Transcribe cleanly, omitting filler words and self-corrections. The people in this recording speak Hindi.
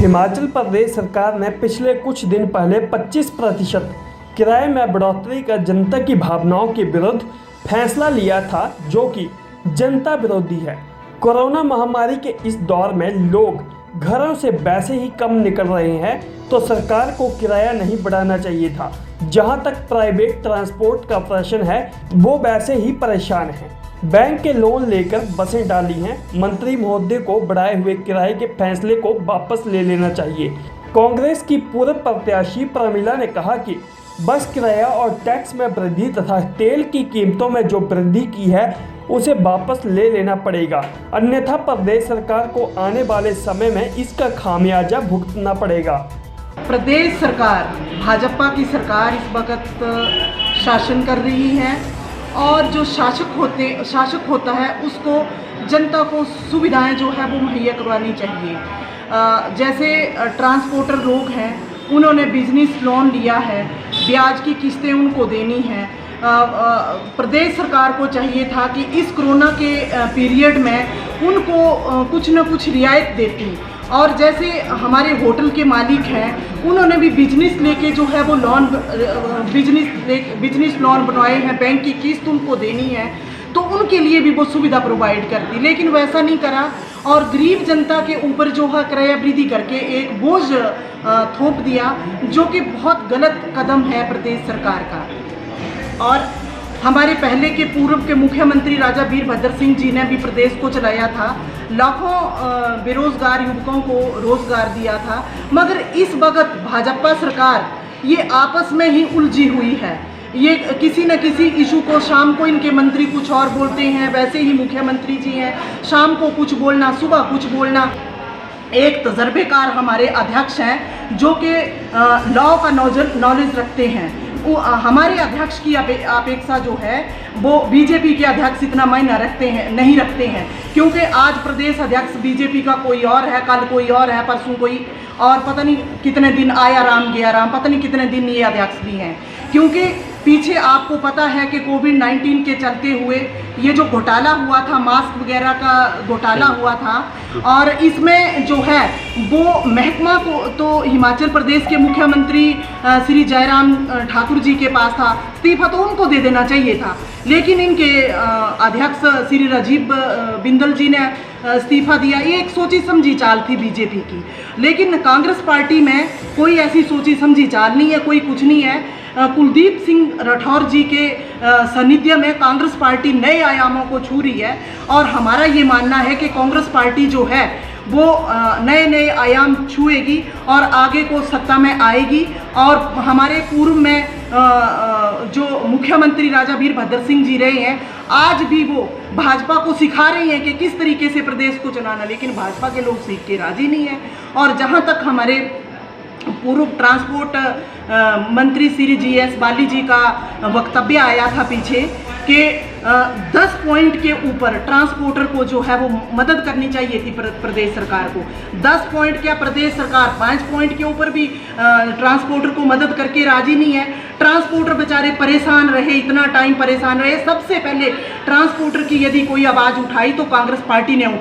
हिमाचल प्रदेश सरकार ने पिछले कुछ दिन पहले 25% किराए में बढ़ोतरी का जनता की भावनाओं के विरुद्ध फैसला लिया था, जो कि जनता विरोधी है। कोरोना महामारी के इस दौर में लोग घरों से वैसे ही कम निकल रहे हैं, तो सरकार को किराया नहीं बढ़ाना चाहिए था। जहां तक प्राइवेट ट्रांसपोर्ट का प्रश्न है, वो वैसे ही परेशान है। बैंक के लोन लेकर बसें डाली हैं। मंत्री महोदय को बढ़ाए हुए किराए के फैसले को वापस ले लेना चाहिए। कांग्रेस की पूर्व प्रत्याशी प्रमिला ने कहा कि बस किराया और टैक्स में वृद्धि तथा तेल की कीमतों में जो वृद्धि की है उसे वापस ले लेना पड़ेगा, अन्यथा प्रदेश सरकार को आने वाले समय में इसका खामियाजा भुगतना पड़ेगा। प्रदेश सरकार, भाजपा की सरकार इस वक्त शासन कर रही है और जो शासक होता है उसको जनता को सुविधाएं जो है वो मुहैया करवानी चाहिए। जैसे ट्रांसपोर्टर लोग हैं, उन्होंने बिजनेस लोन लिया है, ब्याज की किस्तें उनको देनी हैं। प्रदेश सरकार को चाहिए था कि इस कोरोना के पीरियड में उनको कुछ न कुछ रियायत देती। और जैसे हमारे होटल के मालिक हैं, उन्होंने भी बिजनेस लेके जो है वो लोन बिजनेस लोन बनवाए हैं, बैंक की किस्त उनको देनी है, तो उनके लिए भी वो सुविधा प्रोवाइड करती, लेकिन वैसा नहीं करा और गरीब जनता के ऊपर जो है किराया वृद्धि करके एक बोझ थोप दिया, जो कि बहुत गलत कदम है प्रदेश सरकार का। और हमारे पहले के पूर्व के मुख्यमंत्री राजा वीरभद्र सिंह जी ने भी प्रदेश को चलाया था, लाखों बेरोजगार युवकों को रोजगार दिया था, मगर इस वक्त भाजपा सरकार ये आपस में ही उलझी हुई है। ये किसी न किसी इशू को, शाम को इनके मंत्री कुछ और बोलते हैं, वैसे ही मुख्यमंत्री जी हैं, शाम को कुछ बोलना, सुबह कुछ बोलना। एक तजर्बेकार हमारे अध्यक्ष हैं जो कि लॉ का नॉलेज रखते हैं। वो हमारे अध्यक्ष की अपेक्षा जो है वो बीजेपी के अध्यक्ष इतना मायना नहीं रखते हैं, क्योंकि आज प्रदेश अध्यक्ष बीजेपी का कोई और है, कल कोई और है, परसों कोई और, पता नहीं कितने दिन आया राम गया राम, पता नहीं कितने दिन ये अध्यक्ष भी हैं। क्योंकि पीछे आपको पता है कि कोविड-19 के चलते हुए ये जो घोटाला हुआ था, मास्क वगैरह का घोटाला हुआ था, और इसमें जो है वो महकमा को तो हिमाचल प्रदेश के मुख्यमंत्री श्री जयराम ठाकुर जी के पास था, इस्तीफा तो उनको दे देना चाहिए था, लेकिन इनके अध्यक्ष श्री राजीव बिंदल जी ने इस्तीफा दिया। ये एक सोची समझी चाल थी बीजेपी की, लेकिन कांग्रेस पार्टी में कोई ऐसी सोची समझी चाल नहीं है, कोई कुछ नहीं है। कुलदीप सिंह राठौर जी के सानिध्य में कांग्रेस पार्टी नए आयामों को छू रही है, और हमारा ये मानना है कि कांग्रेस पार्टी जो है वो नए आयाम छुएगी और आगे को सत्ता में आएगी। और हमारे पूर्व में जो मुख्यमंत्री राजा वीरभद्र सिंह जी रहे हैं, आज भी वो भाजपा को सिखा रही हैं कि किस तरीके से प्रदेश को चलाना, लेकिन भाजपा के लोग सीख के राजी नहीं हैं। और जहाँ तक हमारे पूर्व ट्रांसपोर्ट मंत्री श्री GS बाली जी का वक्तव्य आया था पीछे कि 10 पॉइंट के ऊपर ट्रांसपोर्टर को जो है वो मदद करनी चाहिए थी प्रदेश सरकार को। 10 पॉइंट क्या, प्रदेश सरकार 5 पॉइंट के ऊपर भी ट्रांसपोर्टर को मदद करके राजी नहीं है। ट्रांसपोर्टर बेचारे परेशान रहे, इतना टाइम परेशान रहे। सबसे पहले ट्रांसपोर्टर की यदि कोई आवाज़ उठाई तो कांग्रेस पार्टी ने उठाई।